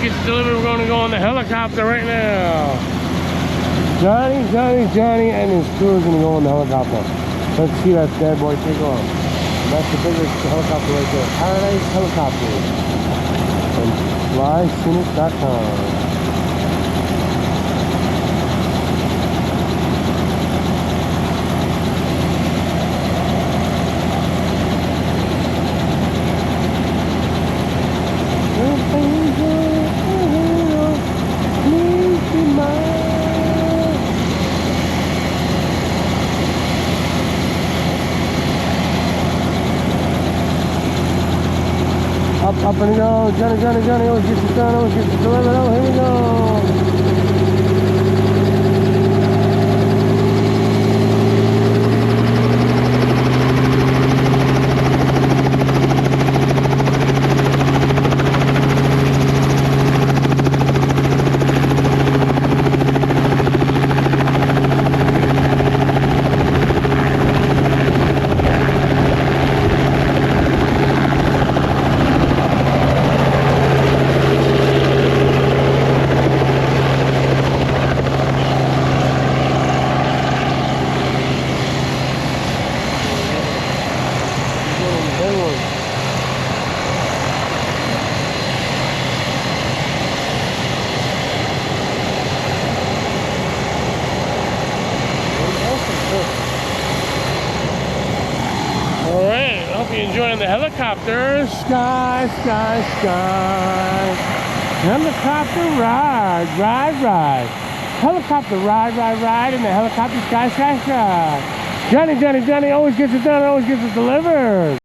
gets delivered. We're going to go on the helicopter right now. Johnny, and his crew is going to go on the helicopter. Let's see that bad boy take off. And that's the biggest helicopter right there. Paradise Helicopters. From flyscenic.com. Up and go, Johnny, always gets it done, always gets it delivered. Oh, here we go. Alright, I hope you're enjoying the helicopter. Sky. Helicopter ride. Helicopter ride in the helicopter sky. Johnny always gets it done, always gets it delivered.